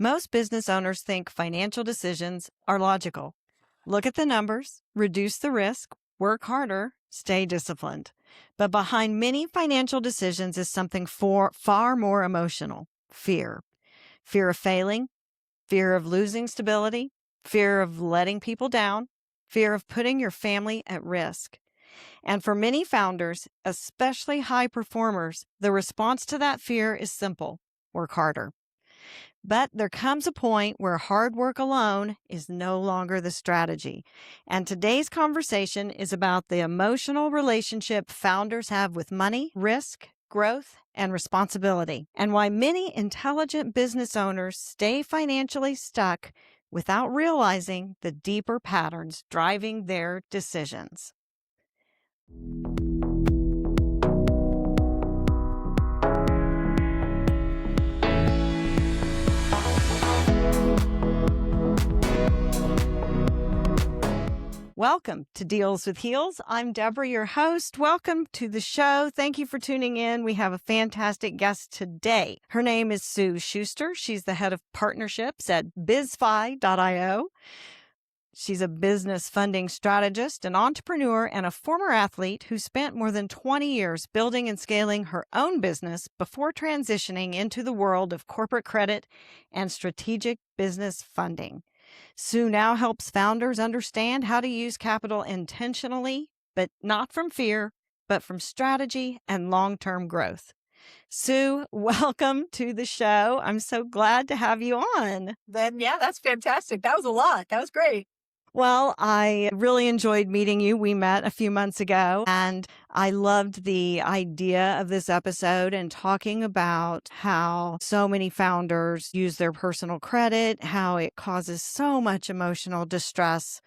Most business owners think financial decisions are logical. Look at the numbers, reduce the risk, work harder, stay disciplined. But behind many financial decisions is something far more emotional: fear. Fear of failing, fear of losing stability, fear of letting people down, fear of putting your family at risk. And for many founders, especially high performers, the response to that fear is simple: work harder. But there comes a point where hard work alone is no longer the strategy. And today's conversation is about the emotional relationship founders have with money, risk, growth, and responsibility, and why many intelligent business owners stay financially stuck without realizing the deeper patterns driving their decisions. Welcome to Deals with Heels. I'm Debra, your host. Welcome to the show. Thank you for tuning in. We have a fantastic guest today. Her name is Sue Schuster. She's the head of partnerships at bizfi.io. She's a business funding strategist, an entrepreneur, and a former athlete who spent more than 20 years building and scaling her own business before transitioning into the world of corporate credit and strategic business funding. Sue now helps founders understand how to use capital intentionally, but not from fear, but from strategy and long-term growth. Sue, welcome to the show. I'm so glad to have you on. Yeah, that's fantastic. That was a lot. That was great. Well, I really enjoyed meeting you. We met a few months ago, and I loved the idea of this episode and talking about how so many founders use their personal credit, how it causes so much emotional distress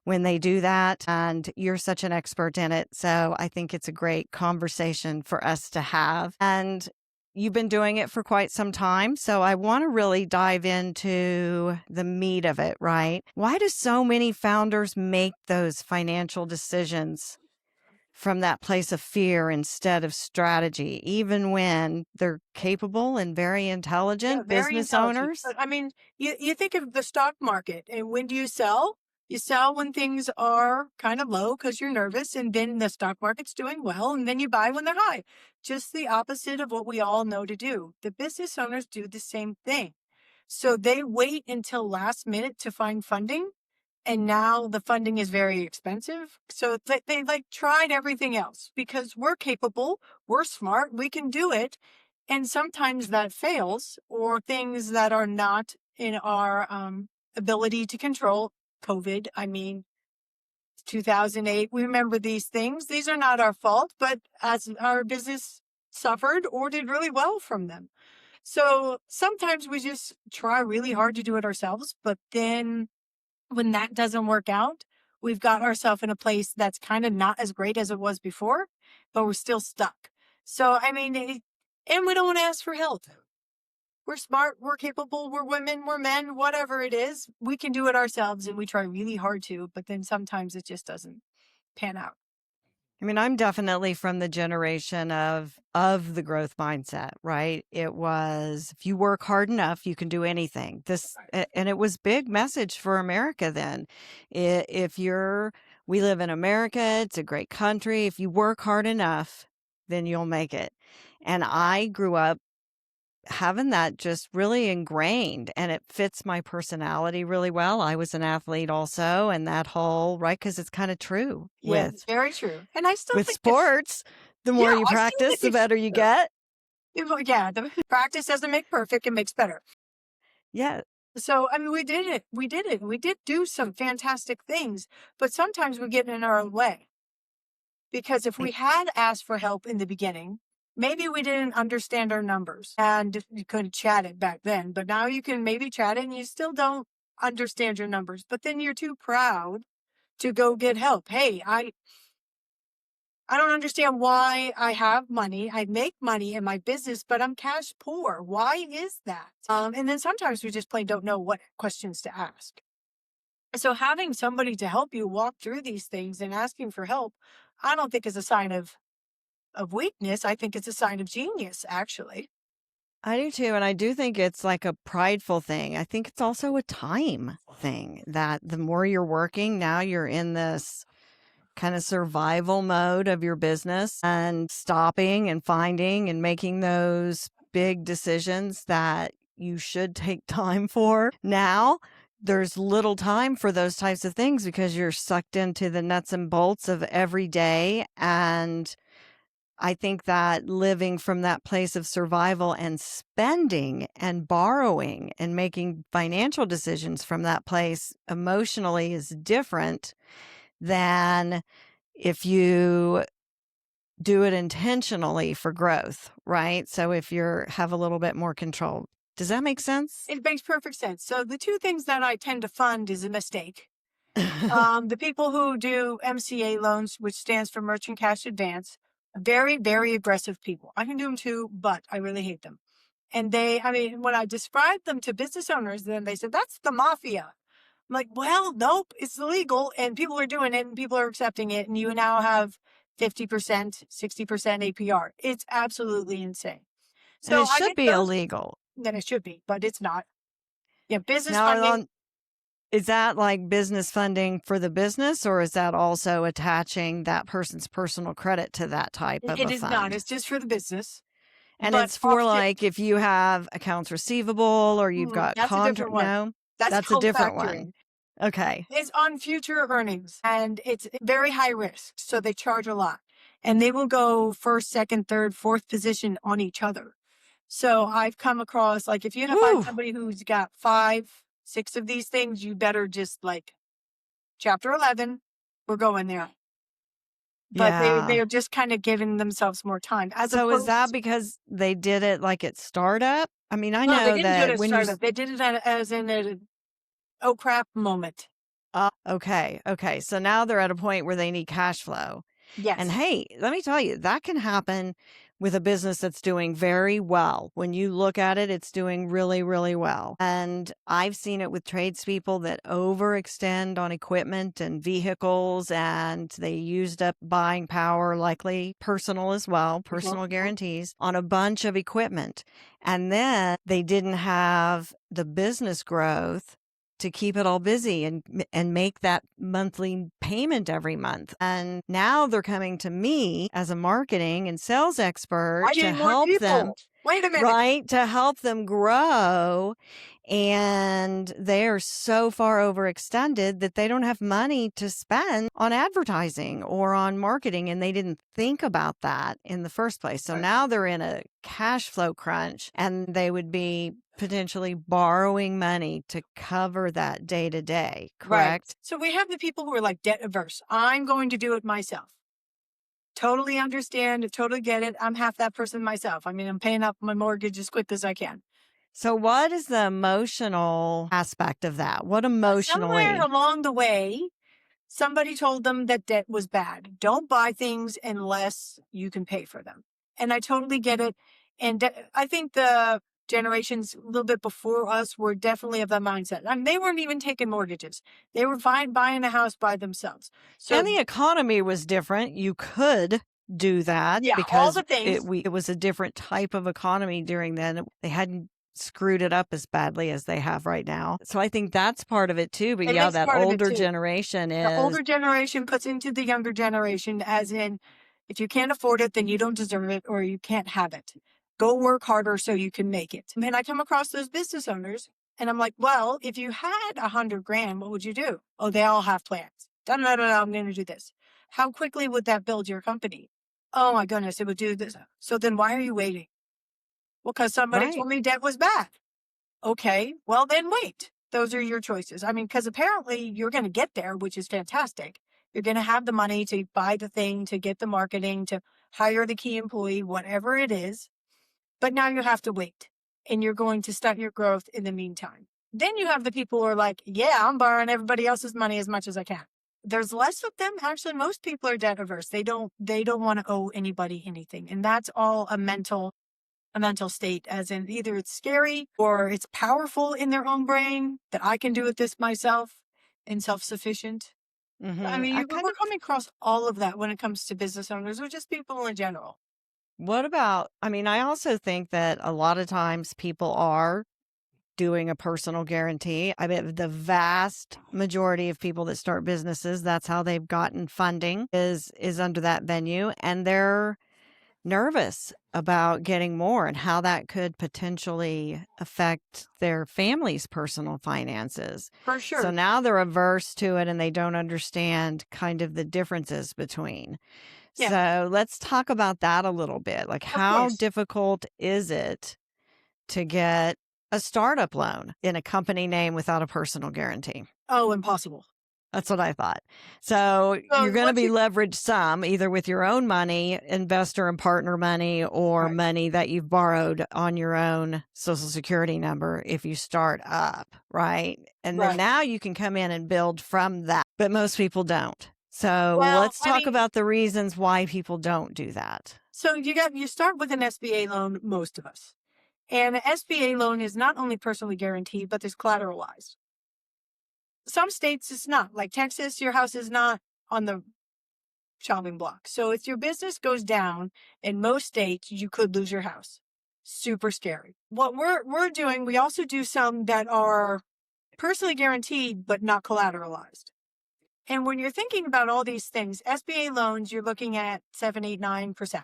when they do that. And you're such an expert in it. So I think it's a great conversation for us to have. And you've been doing it for quite some time. So I want to really dive into the meat of it, right? Why do so many founders make those financial decisions from that place of fear instead of strategy, even when they're capable and very intelligent Very business intelligent. owners? But, I mean, you think of the stock market, and when do you sell? You sell when things are kind of low because you're nervous, and then the stock market's doing well, and then you buy when they're high. Just the opposite of what we all know to do. The business owners do the same thing. So they wait until last minute to find funding. And now the funding is very expensive. So they like tried everything else because we're capable, we're smart, we can do it. And sometimes that fails, or things that are not in our ability to control. COVID, 2008, we remember these things. These are not our fault, but as our business suffered or did really well from them. So sometimes we just try really hard to do it ourselves, but then when that doesn't work out, we've got ourselves in a place that's kind of not as great as it was before, but we're still stuck. So, and we don't want to ask for help. We're smart, we're capable, we're women, we're men, whatever it is, we can do it ourselves, and we try really hard to, but then sometimes it just doesn't pan out. I mean, I'm definitely from the generation of the growth mindset, right? It was, if you work hard enough, you can do anything. And it was big message for America then. We live in America, it's a great country. If you work hard enough, then you'll make it. And I grew up having that just really ingrained, and it fits my personality really well. I was an athlete also, and that whole, right? Because it's kind of true Yes, very true. And I still with think sports, the more you I still practice, think the better you get. the practice doesn't make perfect, it makes better. Yeah. So, we did it. We did do some fantastic things, but sometimes we get in our own way. Because if we had asked for help in the beginning, maybe we didn't understand our numbers and you couldn't chat it back then, but now you can maybe chat it and you still don't understand your numbers, but then you're too proud to go get help. Hey, I don't understand why I have money. I make money in my business, but I'm cash poor. Why is that? And then sometimes we just plain don't know what questions to ask. So having somebody to help you walk through these things and asking for help, I don't think is a sign of weakness. I think it's a sign of genius, actually. I do too. And I do think it's like a prideful thing. I think it's also a time thing that the more you're working, now you're in this kind of survival mode of your business and stopping and finding and making those big decisions that you should take time for. Now, there's little time for those types of things because you're sucked into the nuts and bolts of every day. And I think that living from that place of survival and spending and borrowing and making financial decisions from that place emotionally is different than if you do it intentionally for growth, right? So if you're have a little bit more control. Does that make sense? It makes perfect sense. So the two things that I tend to fund is a mistake. The people who do MCA loans, which stands for Merchant Cash Advance, very, very aggressive people. I can do them too, but I really hate them. And when I described them to business owners, then they said, that's the mafia. I'm like, well, nope, it's illegal and people are doing it and people are accepting it. And you now have 50%, 60% APR. It's absolutely insane. And So it I should get be those, illegal. then it should be, but it's not. Yeah, business Now, funding. is that like business funding for the business, or is that also attaching that person's personal credit to that type of It a is not. fund? It's just for the business. And But it's for offset, like if you have accounts receivable or you've got that's a different contract. one. No, That's that's a called different one. factoring. Okay. It's on future earnings and it's very high risk. So they charge a lot and they will go first, second, third, fourth position on each other. So I've come across, like, if you find Woo. somebody who's got 5, 6 of these things, you better just like chapter 11, we're going there. But Yeah. they're just kind of giving themselves more time as So is that opposed. because they did it like at startup? I mean, I No, they know didn't do it that as when you startup. They did it as in an oh crap moment. okay, okay. So now they're at a point where they need cash flow. And Yes. hey, let me tell you, that can happen with a business that's doing very well. When you look at it, it's doing really, really well. And I've seen it with tradespeople that overextend on equipment and vehicles, and they used up buying power, likely personal as well, personal guarantees on a bunch of equipment. And then they didn't have the business growth to keep it all busy and make that monthly payment every month. And now they're coming to me as a marketing and sales expert I to need more help them, people. Wait a minute. right? To help them grow. And they are so far overextended that they don't have money to spend on advertising or on marketing. And they didn't think about that in the first place. So Right. now they're in a cash flow crunch and they would be potentially borrowing money to cover that day to day, Right. correct? So we have the people who are like debt averse. I'm going to do it myself. Totally understand, totally get it. I'm half that person myself. I mean, I'm paying up my mortgage as quick as I can. So, what is the emotional aspect of that? What Somewhere emotionally? along the way, somebody told them that debt was bad. Don't buy things unless you can pay for them. And I totally get it. And I think the generations a little bit before us were definitely of that mindset. I mean, they weren't even taking mortgages. They were fine buying a house by themselves. And So the economy was different. You could do that yeah, all because the things. it was a different type of economy during then. They hadn't screwed it up as badly as they have right now. So I think that's part of it too. But It yeah, makes that part of it older too. generation The is older generation puts into the younger generation, as in, if you can't afford it, then you don't deserve it or you can't have it. Go work harder so you can make it. And I come across those business owners and I'm like, well, if you had 100 grand, what would you do? Oh, they all have plans. No, no, no, no, I'm going to do this. How quickly would that build your company? Oh my goodness, it would do this. So then why are you waiting? Well, because somebody right. told me debt was bad. Okay, well then wait. Those are your choices. I mean, because apparently you're going to get there, which is fantastic. You're going to have the money to buy the thing, to get the marketing, to hire the key employee, whatever it is. But now you have to wait and you're going to stunt your growth in the meantime. Then you have the people who are like, yeah, I'm borrowing everybody else's money as much as I can. There's less of them. Actually, most people are debt averse. They don't want to owe anybody anything. And that's all a mental state, as in either it's scary or it's powerful in their own brain that I can do it this myself and self-sufficient. I mean, I we're kind of coming across all of that when it comes to business owners or just people in general. What about, I mean, I also think that a lot of times people are doing a personal guarantee. I bet the vast majority of people that start businesses, that's how they've gotten funding is under that venue, and they're nervous about getting more and how that could potentially affect their family's personal finances. For So sure. now they're averse to it and they don't understand kind of the differences between. Yeah, So let's talk about that a little bit. Like, of how course. difficult is it to get a startup loan in a company name without a personal guarantee? Oh, impossible. That's what I thought. So you're So going to what be you leveraged some either with your own money, investor and partner money, or right, money that you've borrowed on your own social security number if you start up, right? And then right. now you can come in and build from that, but most people don't. So Well, let's I talk mean, about the reasons why people don't do that. so you start with an SBA loan, most of us. And an SBA loan is not only personally guaranteed, but it's collateralized. Some states it's not. Like Texas, your house is not on the chopping block. So if your business goes down in most states, you could lose your house. Super scary. What we're doing, we also do some that are personally guaranteed but not collateralized. And when you're thinking about all these things, SBA loans, you're looking at 7, 8, 9%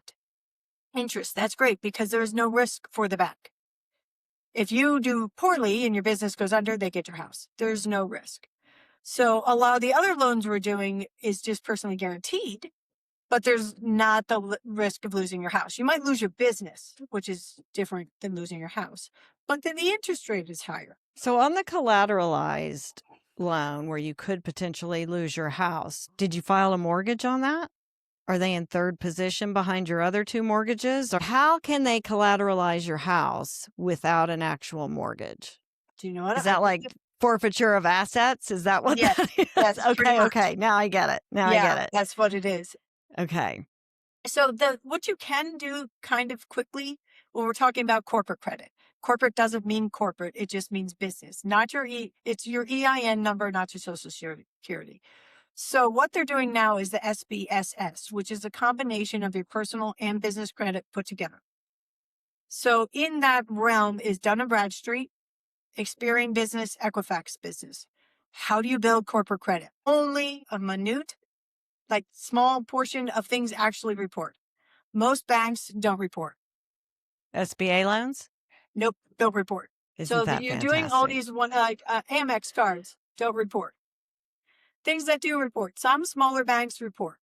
interest. That's great because there's no risk for the bank. If you do poorly and your business goes under, they get your house. There's no risk. So a lot of the other loans we're doing is just personally guaranteed, but there's not the risk of losing your house. You might lose your business, which is different than losing your house, but then the interest rate is higher. So on the collateralized loan where you could potentially lose your house, did you file a mortgage on that? Are they in third position behind your other two mortgages? Or how can they collateralize your house without an actual mortgage? Do you know what? Is that like forfeiture of assets? Is that what Yes, that is? that's pretty Okay, much. okay. Now I get it. Now I get Yeah, it. that's what it is. Okay. So what you can do kind of quickly when we're talking about corporate credit. Corporate doesn't mean corporate, it just means business. Not your it's your EIN number, not your social security. So what they're doing now is the SBSS, which is a combination of your personal and business credit put together. So in that realm is Dun& Bradstreet, Experian Business, Equifax Business. How do you build corporate credit? Only a minute, like small portion of things actually report. Most banks don't report. SBA loans? Nope, don't report. Isn't So that you're doing all fantastic? these Amex cards, don't report. Things that do report. Some smaller banks report.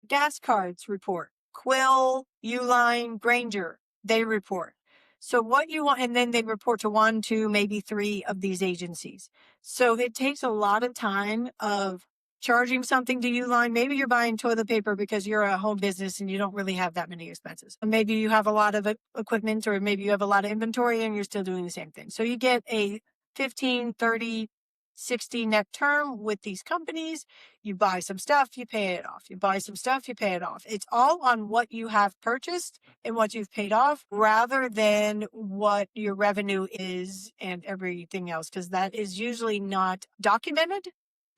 Gas cards report. Quill, Uline, Granger, they report. So what you want, and then they report to 1, 2, maybe 3 of these agencies. So it takes a lot of time of charging something to Uline. Maybe you're buying toilet paper because you're a home business and you don't really have that many expenses. Maybe you have a lot of equipment, or maybe you have a lot of inventory and you're still doing the same thing. So you get a 15, 30, 60 net term with these companies. You buy some stuff, you pay it off. You buy some stuff, you pay it off. It's all on what you have purchased and what you've paid off rather than what your revenue is and everything else, because that is usually not documented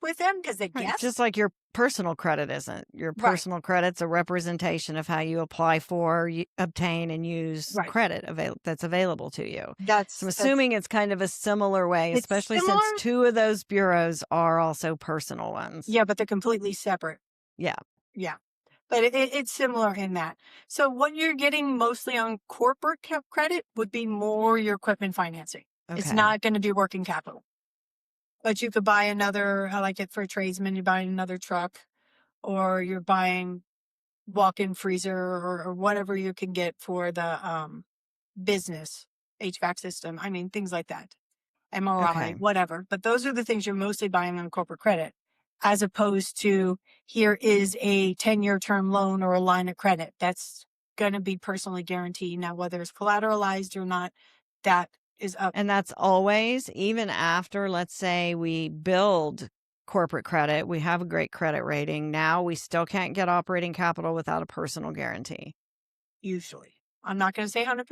with them because they Right. Just guess. like your personal credit isn't. Your Right, personal credit's a representation of how you apply for, obtain, and use right. credit that's available to you. So I'm That's assuming it's kind of a similar way, it's especially similar. since two of those bureaus are also personal ones. Yeah, but they're completely separate. Yeah. Yeah. But it's similar in that. So what you're getting mostly on corporate credit would be more your equipment financing. It's Okay. not going to be working capital. But you could buy another, I like it for a tradesman, you're buying another truck, or you're buying walk-in freezer, or whatever you can get for the business HVAC system. I mean, things like that. MRI, Okay. whatever. But those are the things you're mostly buying on corporate credit, as opposed to here is a 10-year term loan or a line of credit. That's going to be personally guaranteed. Now, whether it's collateralized or not, that is up. And that's always, even after, let's say we build corporate credit, we have a great credit rating. Now we still can't get operating capital without a personal guarantee. Usually. I'm not going to say 100%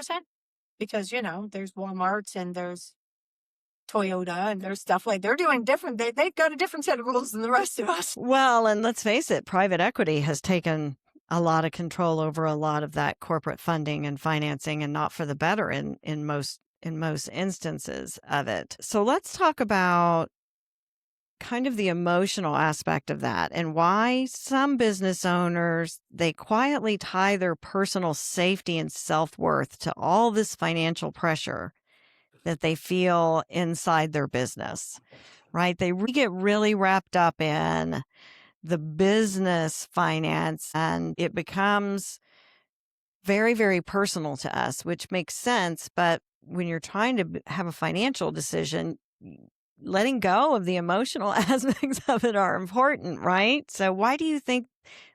because, there's Walmarts and there's Toyota and there's stuff like they're doing different. They've got a different set of rules than the rest of us. Well, and let's face it, private equity has taken a lot of control over a lot of that corporate funding and financing, and not for the better in most instances of it. So let's talk about kind of the emotional aspect of that and why some business owners, they quietly tie their personal safety and self-worth to all this financial pressure that they feel inside their business, right? They get really wrapped up in the business finance, and it becomes very, very personal to us, which makes sense. But when you're trying to have a financial decision, letting go of the emotional aspects of it are important, right? So why do you think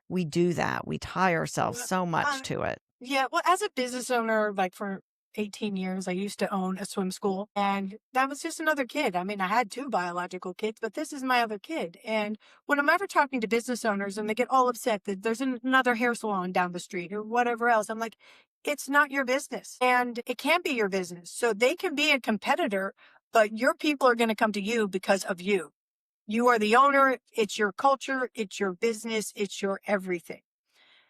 we do that? We tie ourselves Well, so much to it. Yeah, well, as a business owner, like for 18 years, I used to own a swim school, and that was just another kid. I mean, I had two biological kids, but this is my other kid. And when I'm ever talking to business owners and they get all upset that there's another hair salon down the street or whatever else, I'm like, it's not your business and it can't be your business. So they can be a competitor, but your people are going to come to you because of you. You are the owner. It's your culture. It's your business. It's your everything.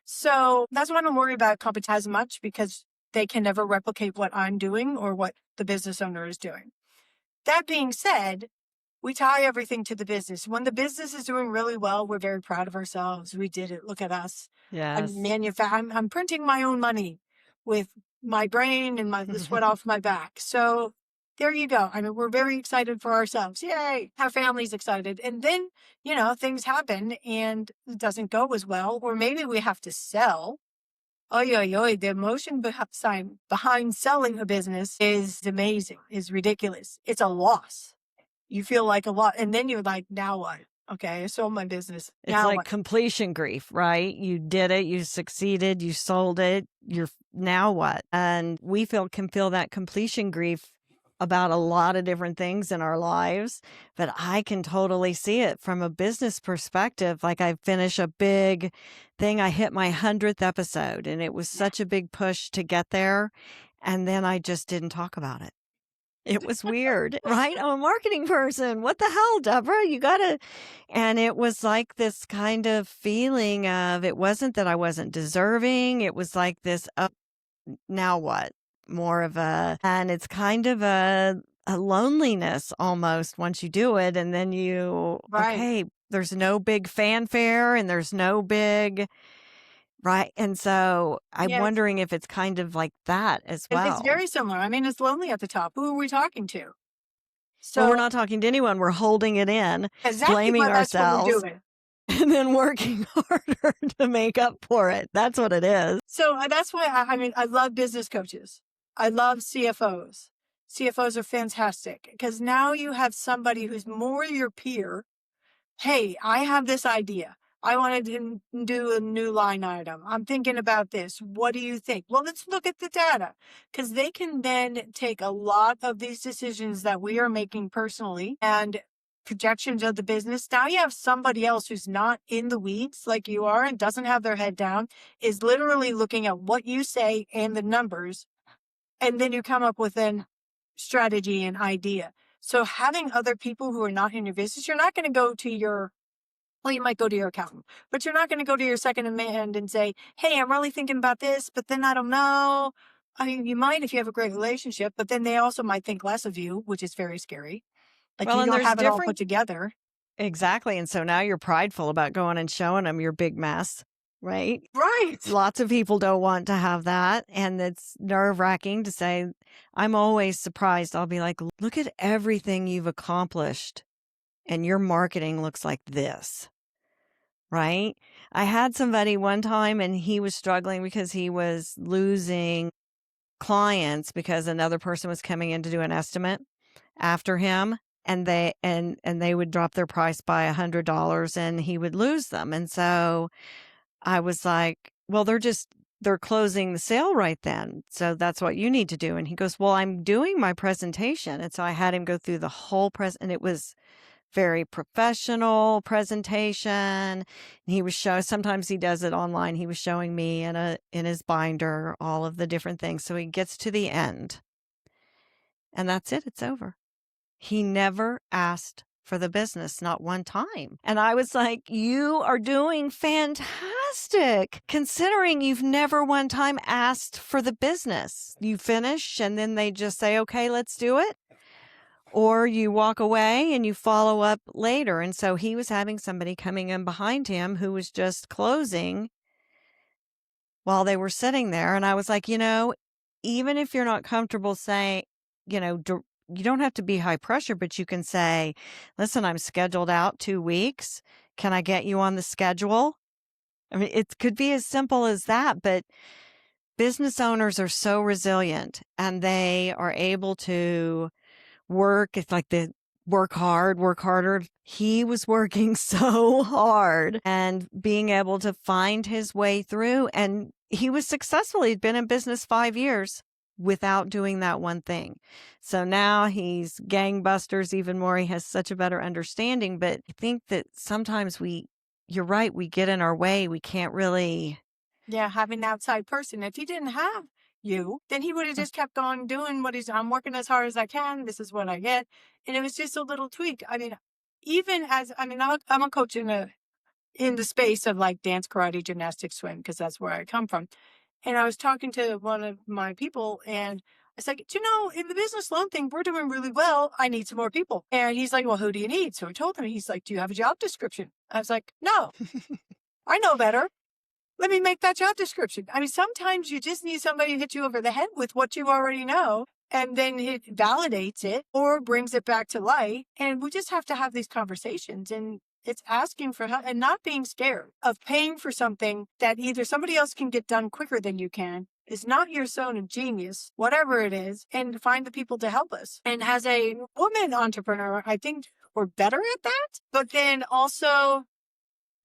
So that's why I don't worry about competition as much, because they can never replicate what I'm doing or what the business owner is doing. That being said, we tie everything to the business. When the business is doing really well, we're very proud of ourselves. We did it. Look at us. Yes. I'm printing my own money with my brain and the sweat off my back. So there you go. I mean, we're very excited for ourselves. Yay. Our family's excited. And then, things happen and it doesn't go as well, or maybe we have to sell. Oy, oy, oy. The emotion behind selling a business is amazing, is ridiculous. It's a loss. You feel like a lot. And then you're like, now what? Okay, I sold my business. It's Now like what? completion grief, right? You did it, you succeeded, you sold it, you're now what? And we can feel that completion grief about a lot of different things in our lives, but I can totally see it from a business perspective. Like, I finish a big thing, I hit my 100th episode, and it was such a big push to get there, and then I just didn't talk about it. It was weird, right? I'm a marketing person. What the hell, Deborah? You gotta. And it was like this kind of feeling of, it wasn't that I wasn't deserving. It was like this, now what? More of and it's kind of a loneliness almost once you do it. And then Right. okay, there's no big fanfare and there's no big, right? And so I'm Yes. wondering if it's kind of like that as It's well. very similar. I mean, it's lonely at the top. Who are we talking to? Well, we're So not talking to anyone. We're holding it in, exactly blaming what that's what we're ourselves, doing. and then working harder to make up for it. That's what it is. So that's why I love business coaches. I love CFOs. CFOs are fantastic because now you have somebody who's more your peer. Hey, I have this idea. I want to do a new line item. I'm thinking about this. What do you think? Well, let's look at the data, because they can then take a lot of these decisions that we are making personally and projections of the business. Now you have somebody else who's not in the weeds like you are and doesn't have their head down, is literally looking at what you say and the numbers, and then you come up with an strategy and idea. So having other people who are not in your business, you're not going to go to well, you might go to your accountant, but you're not going to go to your second in command and say, hey, I'm really thinking about this, but then I don't know. I mean, you might if you have a great relationship, but then they also might think less of you, which is very scary. Like Well, you and don't there's have it all put different, together. exactly. And so now you're prideful about going and showing them your big mess, right? Right. Lots of people don't want to have that. And it's nerve wracking to say, I'm always surprised. I'll be like, look at everything you've accomplished, and your marketing looks like this. Right? I had somebody one time, and he was struggling because he was losing clients because another person was coming in to do an estimate after him, and they would drop their price by $100 and he would lose them. And so I was like, well, they're closing the sale right then. So that's what you need to do. And he goes, well, I'm doing my presentation. And so I had him go through the whole and it was very professional presentation. And he was sometimes he does it online. He was showing me in his binder all of the different things. So he gets to the end, and that's it. It's over. He never asked for the business, not one time. And I was like, you are doing fantastic considering you've never one time asked for the business. You finish and then they just say, okay, let's do it. Or you walk away and you follow up later. And so he was having somebody coming in behind him who was just closing while they were sitting there. And I was like, even if you're not comfortable saying, you don't have to be high pressure, but you can say, listen, I'm scheduled out 2 weeks. Can I get you on the schedule? I mean, it could be as simple as that, but business owners are so resilient and they are able to work. It's like the work hard, work harder. He was working so hard and being able to find his way through. And he was successful. He'd been in business 5 years without doing that one thing. So now he's gangbusters even more. He has such a better understanding. But I think that sometimes you're right, we get in our way. We can't really. Yeah, having an outside person. If he didn't have you, then he would have just kept on doing I'm working as hard as I can. This is what I get. And it was just a little tweak. I mean, I'm a coach in the space of like dance, karate, gymnastics, swim, because that's where I come from. And I was talking to one of my people and I was like, in the business loan thing, we're doing really well. I need some more people. And he's like, well, who do you need? So I told him, he's like, do you have a job description? I was like, no, I know better. Let me make that job description. I mean, sometimes you just need somebody to hit you over the head with what you already know, and then it validates it or brings it back to light. And we just have to have these conversations, and it's asking for help and not being scared of paying for something that either somebody else can get done quicker than you can, is not your zone of genius, whatever it is, and find the people to help us. And as a woman entrepreneur, I think we're better at that. But then also,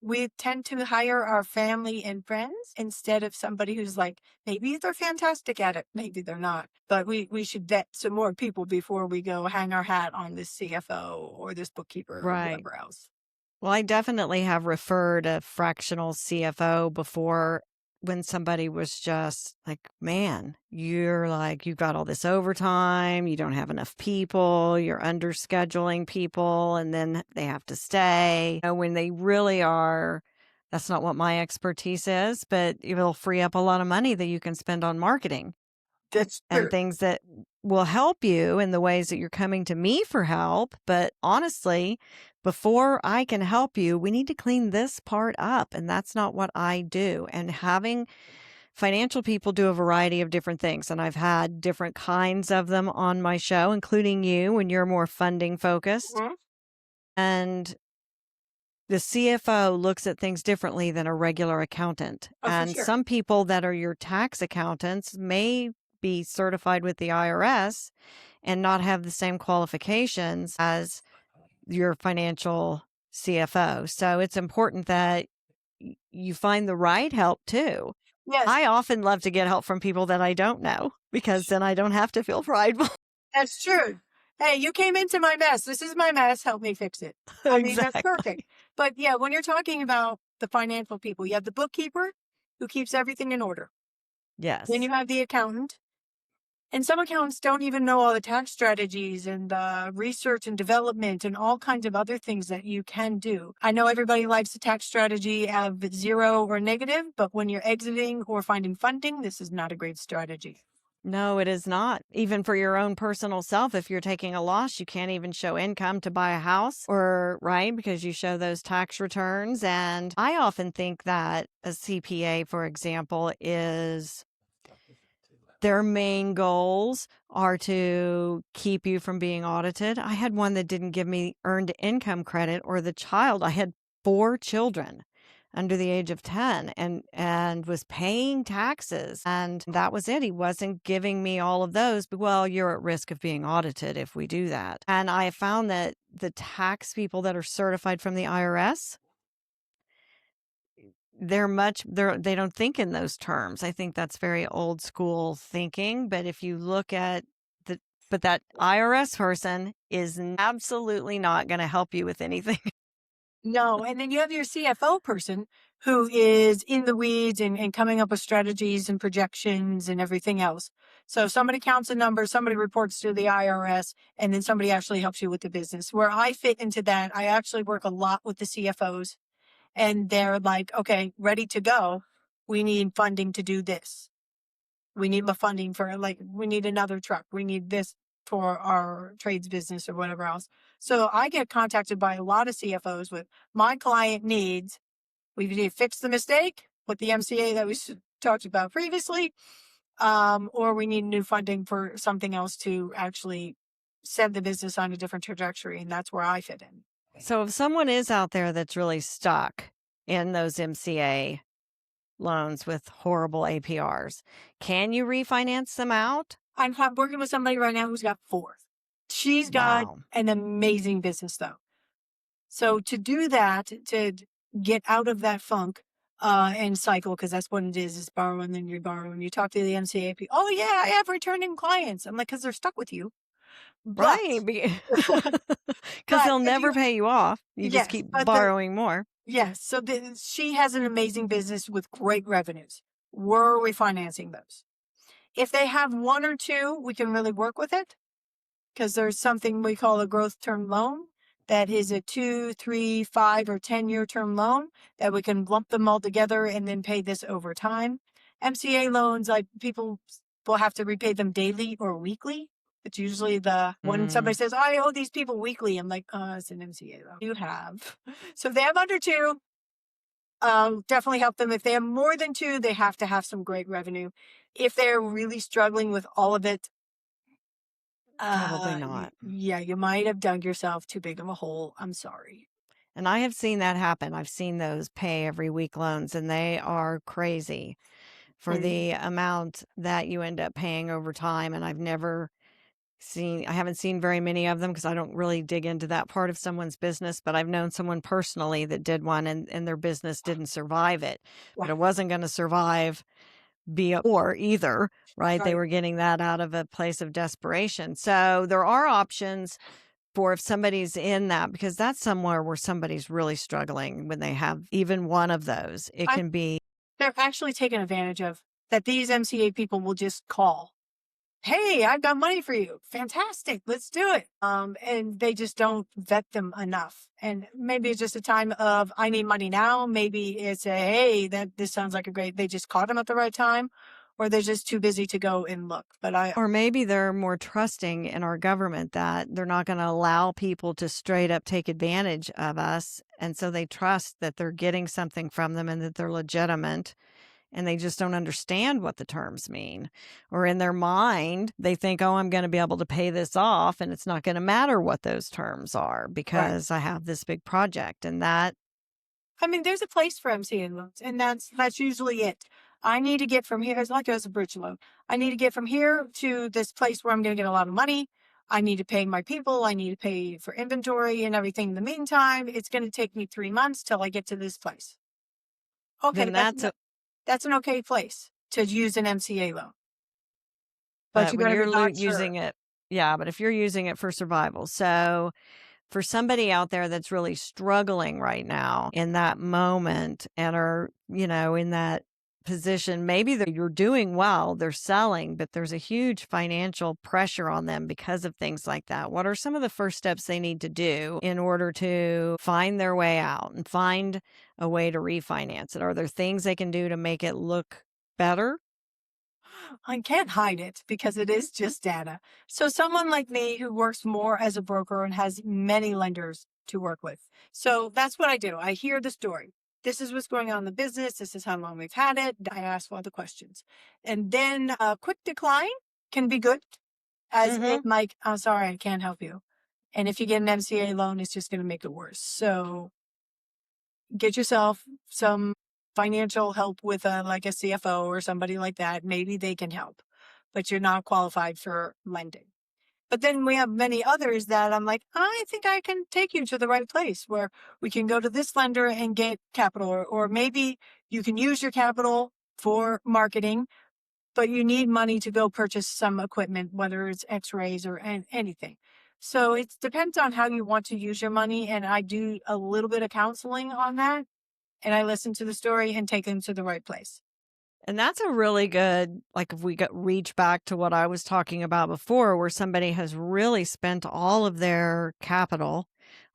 we tend to hire our family and friends instead of somebody who's like, maybe they're fantastic at it, maybe they're not. But we should vet some more people before we go hang our hat on this CFO or this bookkeeper or Right. whoever else. Well, I definitely have referred a fractional CFO before when somebody was just like, man, you've got all this overtime, you don't have enough people, you're under scheduling people, and then they have to stay. When they really are, that's not what my expertise is, but it'll free up a lot of money that you can spend on marketing That's and true. things that will help you in the ways that you're coming to me for help. But honestly, before I can help you, we need to clean this part up. And that's not what I do. And having financial people do a variety of different things. And I've had different kinds of them on my show, including you when you're more funding focused. Mhm. And the CFO looks at things differently than a regular accountant. Oh, for And sure. some people that are your tax accountants may be certified with the IRS and not have the same qualifications as your financial CFO. So it's important that you find the right help too. Yes, I often love to get help from people that I don't know because then I don't have to feel prideful. that's true. Hey, you came into my mess. This is my mess. Help me fix it. I mean, that's perfect. Exactly. But yeah, when you're talking about the financial people, you have the bookkeeper who keeps everything in order. Then Yes. you have the accountant. And some accountants don't even know all the tax strategies and research and development and all kinds of other things that you can do. I know everybody likes the tax strategy of 0 or negative, but when you're exiting or finding funding, this is not a great strategy. No, it is not. Even for your own personal self, if you're taking a loss, you can't even show income to buy a house or, right, because you show those tax returns. And I often think that a CPA, for example, their main goals are to keep you from being audited. I had one that didn't give me earned income credit or the child. I had 4 children under the age of 10 and was paying taxes, and that was it. He wasn't giving me all of those. But, well, you're at risk of being audited if we do that. And I found that the tax people that are certified from the IRS, they don't think in those terms. I think that's very old school thinking. But if you look at that IRS person is absolutely not going to help you with anything. No. And then you have your CFO person who is in the weeds and coming up with strategies and projections and everything else. So somebody counts a number, somebody reports to the IRS, and then somebody actually helps you with the business. Where I fit into that, I actually work a lot with the CFOs, and they're like, okay, ready to go. We need funding to do this. We need the funding for, like, we need another truck. We need this for our trades business or whatever else. So I get contacted by a lot of CFOs with my client needs. We need to fix the mistake with the MCA that we talked about previously, or we need new funding for something else to actually set the business on a different trajectory. And that's where I fit in. So if someone is out there that's really stuck in those MCA loans with horrible APRs, can you refinance them out? I'm working with somebody right now who's got four. She's got Wow. an amazing business though. So to do that, to get out of that funk and cycle, because that's what it is borrow and then you borrow. And you talk to the NCAP, oh yeah, I have returning clients. I'm like, because they're stuck with you. But, Right. Because but they'll if never you, pay you off. You just yes, keep but the, borrowing more. yes. So she has an amazing business with great revenues. We're refinancing those. If they have one or two, we can really work with it, because there's something we call a growth term loan that is a 2, 3, 5, or 10-year term loan that we can lump them all together and then pay this over time. MCA loans, like, people will have to repay them daily or weekly. It's usually when somebody Mm, says, oh, I owe these people weekly, I'm like, it's an MCA loan. You have. So if they have under two, definitely help them. If they have more than two, they have to have some great revenue. If they're really struggling with all of it, probably not. yeah, you might have dug yourself too big of a hole. I'm sorry. And I have seen that happen. I've seen those pay every week loans, and they are crazy for And the amount that you end up paying over time. And I haven't seen very many of them because I don't really dig into that part of someone's business, but I've known someone personally that did one and their business didn't survive it, but it right, wasn't going to survive or either, right? They right. were getting that out of a place of desperation. So there are options for if somebody's in that, because that's somewhere where somebody's really struggling when they have even one of those. It I can be, They're actually taken advantage of, that these MCA people will just call. Hey, I've got money for you. Fantastic. Let's do it. And they just don't vet them enough. And maybe it's just a time of, I need money now. Maybe it's hey, this sounds like they just caught them at the right time, or they're just too busy to go and look. But or maybe they're more trusting in our government that they're not going to allow people to straight up take advantage of us. And so they trust that they're getting something from them and that they're legitimate. And they just don't understand what the terms mean. Or in their mind, they think, oh, I'm going to be able to pay this off and it's not going to matter what those terms are right. because I have this big project. And that, I mean, there's a place for MCA loans, and that's usually it. I need to get from here, it's like as a bridge loan. I need to get from here to this place where I'm going to get a lot of money. I need to pay my people. I need to pay for inventory and everything. In the meantime, it's going to take me 3 months till I get to this place. Okay, then that's a, that's an okay place to use an MCA loan, but but you when got to you're be darn sure. using it, yeah, but if you're using it for survival. So for somebody out there that's really struggling right now in that moment and are, in that position, maybe you're doing well, they're selling, but there's a huge financial pressure on them because of things like that. What are some of the first steps they need to do in order to find their way out and find a way to refinance it? Are there things they can do to make it look better? I can't hide it because it is just data. So someone like me who works more as a broker and has many lenders to work with. So that's what I do. I hear the story. This is what's going on in the business. This is how long we've had it. I ask all the questions. And then a quick decline can be good, as in Mm-hmm. like, I'm sorry, I can't help you. And if you get an MCA loan, it's just going to make it worse. So get yourself some financial help with like a CFO or somebody like that. Maybe they can help, but you're not qualified for lending. But then we have many others that I'm like, I think I can take you to the right place where we can go to this lender and get capital, or maybe you can use your capital for marketing, but you need money to go purchase some equipment, whether it's x-rays or anything. So it depends on how you want to use your money. And I do a little bit of counseling on that. And I listen to the story and take them to the right place. And that's a really good, like if we reach back to what I was talking about before, where somebody has really spent all of their capital,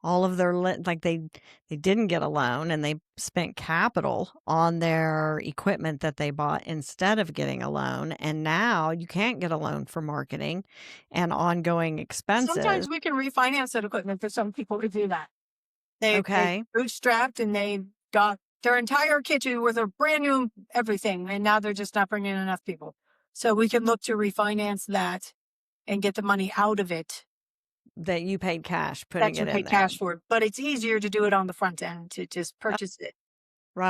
all of their, like they didn't get a loan and they spent capital on their equipment that they bought instead of getting a loan. And now you can't get a loan for marketing and ongoing expenses. Sometimes we can refinance that equipment for some people to do that. They Okay. bootstrapped and they got their entire kitchen with a brand new everything, and now they're just not bringing enough people. So we can look to refinance that and get the money out of it That you paid cash putting that you it in paid there. cash for. But it's easier to do it on the front end to just purchase it.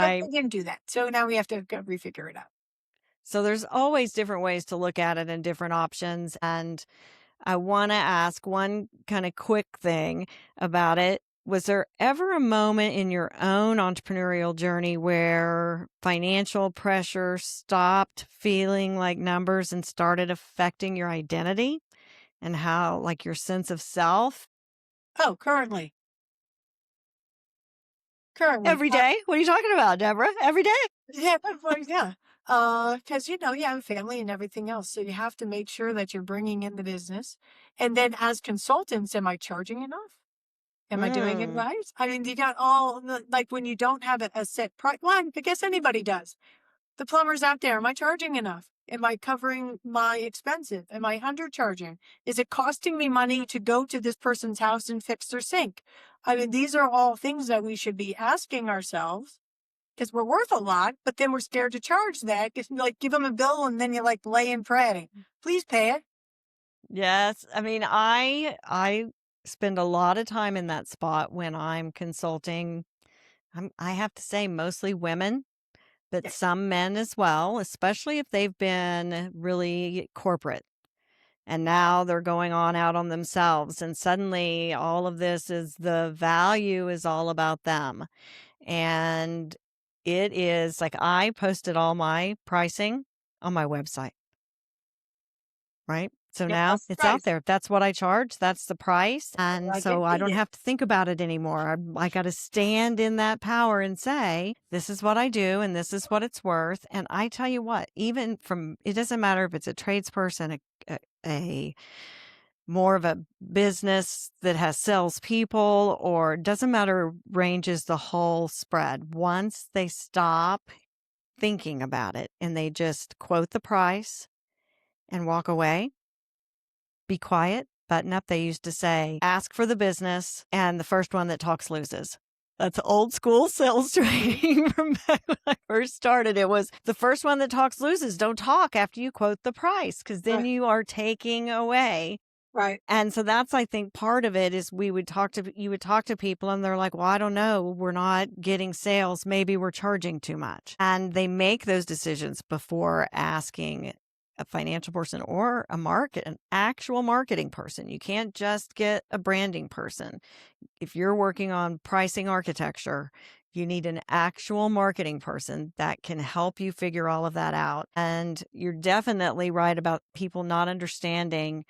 But Right. they didn't do that. So now we have to refigure it out. So there's always different ways to look at it and different options. And I want to ask one kind of quick thing about it. Was there ever a moment in your own entrepreneurial journey where financial pressure stopped feeling like numbers and started affecting your identity and how, like, your sense of self? Oh, currently. Currently. Every day? What are you talking about, Deborah? Every day. Yeah, well, yeah. Because you have a family and everything else, so you have to make sure that you're bringing in the business. And then, as consultants, am I charging enough? Am I doing it Mm. right? I mean, you got all like when you don't have a set price. Well, I guess anybody does. The plumber's out there. Am I charging enough? Am I covering my expenses? Am I undercharging? Is it costing me money to go to this person's house and fix their sink? I mean, these are all things that we should be asking ourselves because we're worth a lot, but then we're scared to charge that. Just like give them a bill and then you like lay and pray. Please pay it. Yes. I mean, I spend a lot of time in that spot when I'm consulting. I have to say mostly women, but Yeah. some men as well, especially if they've been really corporate and now they're going on out on themselves. And suddenly all of this is the value is all about them. And it is like I posted all my pricing on my website, right? So Yeah, now that's the it's out price. there. That's what I charge. That's the price. And I so get I don't paid it. have to think about it anymore. I got to stand in that power and say, this is what I do and this is what it's worth. And I tell you what, even from, it doesn't matter if it's a tradesperson, a more of a business that has salespeople, or it doesn't matter, ranges the whole spread. Once they stop thinking about it and they just quote the price and walk away, be quiet, button up. They used to say, ask for the business, and the first one that talks loses. That's old school sales Mhm. training from back when I first started. It was the first one that talks loses. Don't talk after you quote the price because then Right. you are taking away. Right. And so that's, I think, part of it is you would talk to people and they're like, well, I don't know. We're not getting sales. Maybe we're charging too much. And they make those decisions before asking a financial person or an actual marketing person. You can't just get a branding person. If you're working on pricing architecture, you need an actual marketing person that can help you figure all of that out. And you're definitely right about people not understanding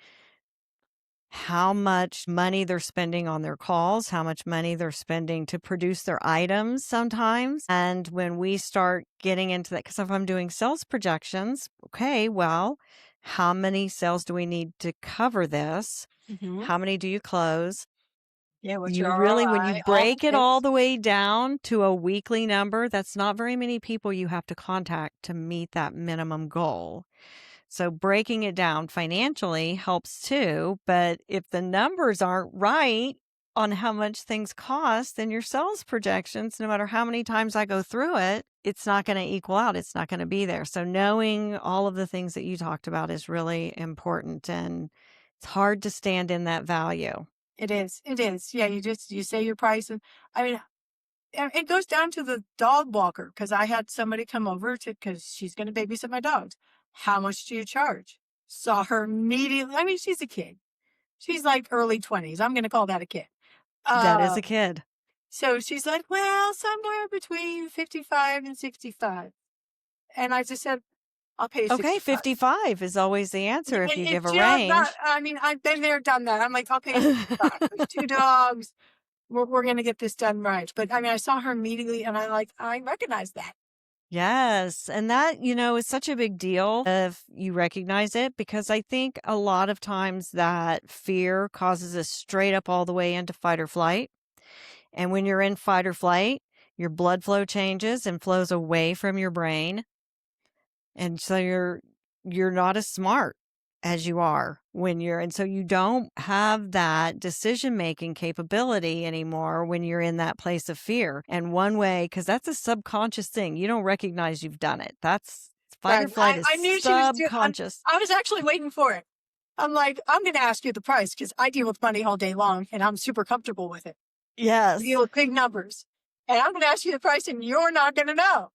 how much money they're spending on their calls, how much money they're spending to produce their items sometimes. And when we start getting into that, because if I'm doing sales projections, okay, well, how many sales do we need to cover this? Hmm. How many do you close? Yeah. What's your You really, when you ROI? All the break it all things. the way down to a weekly number, that's not very many people you have to contact to meet that minimum goal. So breaking it down financially helps too. But if the numbers aren't right on how much things cost, then your sales projections, no matter how many times I go through it, it's not going to equal out. It's not going to be there. So knowing all of the things that you talked about is really important. And it's hard to stand in that value. It is. It is. Yeah. You say your price. And I mean, and it goes down to the dog walker because I had somebody come over to because she's going to babysit my dogs. How much do you charge? Saw her immediately. I mean, she's a kid. She's like early 20s. I'm going to call that a kid. That is Uh, a kid. so she's like, well, somewhere between 55 and 65. And I just said, I'll pay you Okay, 65. 55 is always the answer if you give a You know, range. I mean, I've been there, done that. I'm like, I'll pay you 65. There's 2 dogs. We're gonna get this done right. But I mean, I saw her immediately and I recognize that. Yes. And that, is such a big deal if you recognize it, because I think a lot of times that fear causes us straight up all the way into fight or flight. And when you're in fight or flight, your blood flow changes and flows away from your brain. And so you're not as smart as you are and so you don't have that decision-making capability anymore when you're in that place of fear. And one way, because that's a subconscious thing, you don't recognize you've done it. That's fight or Right. flight is I knew she was doing. subconscious. I was actually waiting for it. I'm like, I'm going to ask you the price because I deal with money all day long and I'm super comfortable with it. I Yes. deal with big numbers, and I'm going to ask you the price, and you're not going to know.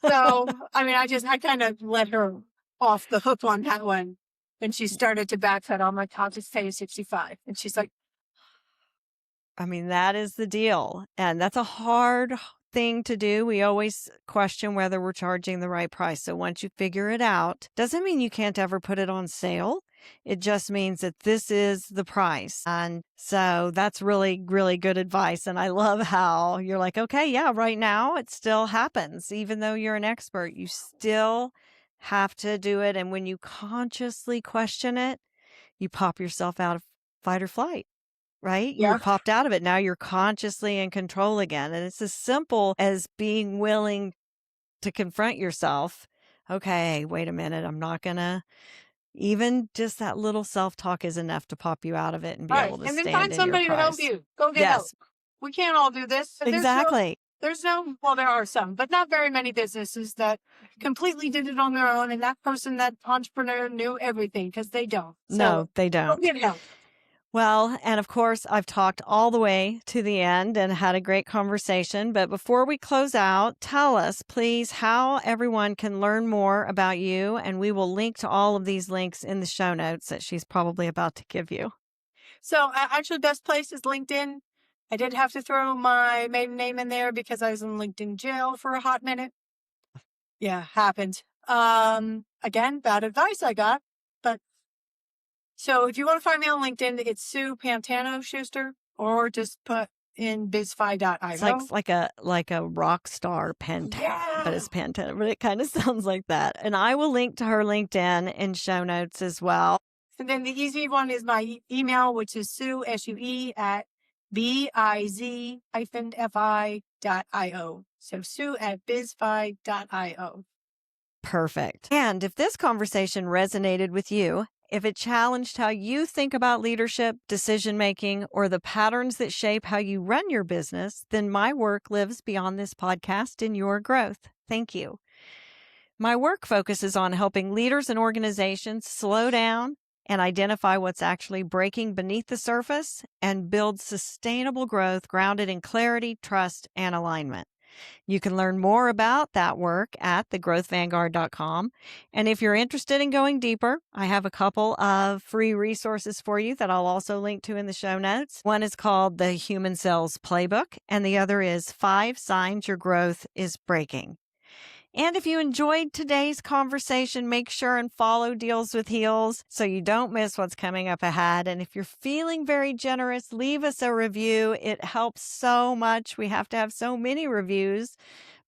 So, I mean, I kind of let her off the hook on that one. And she started to backpedal. I'm like, I'll just pay you 65. And she's like, I mean, that is the deal. And that's a hard thing to do. We always question whether we're charging the right price. So once you figure it out, doesn't mean you can't ever put it on sale. It just means that this is the price. And so that's really, really good advice. And I love how you're like, okay, yeah, right now it still happens. Even though you're an expert, you still have to do it. And when you consciously question it, you pop yourself out of fight or flight. Right? You're yeah, popped out of it. Now you're consciously in control again. And it's as simple as being willing to confront yourself. Okay, wait a minute. I'm not going to, even just that little self talk is enough to pop you out of it and be right. able to And then stand find in your somebody to help price. you. Go get help. Yes, We can't all do this. And exactly. well, there are some, but not very many businesses that completely did it on their own. And that entrepreneur knew everything because they don't. So No, they go don't. get help. Well, and of course, I've talked all the way to the end and had a great conversation. But before we close out, tell us, please, how everyone can learn more about you. And we will link to all of these links in the show notes that she's probably about to give you. So actually, best place is LinkedIn. I did have to throw my maiden name in there because I was in LinkedIn jail for a hot minute. Yeah, happened. Again, bad advice I got. But so if you want to find me on LinkedIn, it's Sue Schuster, or just put in bizfi.io. It's like a rock star Pantana, but Yeah. it's Pantana, but it kind of sounds like that. And I will link to her LinkedIn in show notes as well. And then the easy one is my email, which is Sue, SUE, at biz-fi.io. So Sue at bizfi.io. Perfect. And if this conversation resonated with you, if it challenged how you think about leadership, decision making, or the patterns that shape how you run your business, then my work lives beyond this podcast in your growth. Thank you. My work focuses on helping leaders and organizations slow down and identify what's actually breaking beneath the surface and build sustainable growth grounded in clarity, trust, and alignment. You can learn more about that work at thegrowthvanguard.com. And if you're interested in going deeper, I have a couple of free resources for you that I'll also link to in the show notes. One is called the Human Cells Playbook, and the other is 5 Signs Your Growth is Breaking. And if you enjoyed today's conversation, make sure and follow Deals with Heels so you don't miss what's coming up ahead. And if you're feeling very generous, leave us a review. It helps so much. We have to have so many reviews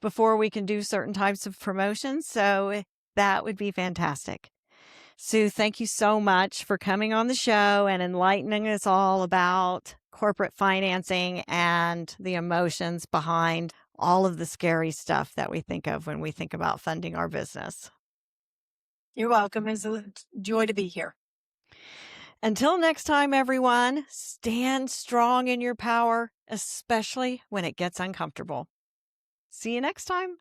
before we can do certain types of promotions. So that would be fantastic. Sue, thank you so much for coming on the show and enlightening us all about corporate financing and the emotions behind all of the scary stuff that we think of when we think about funding our business. You're welcome. It's a joy to be here. Until next time, everyone, stand strong in your power, especially when it gets uncomfortable. See you next time.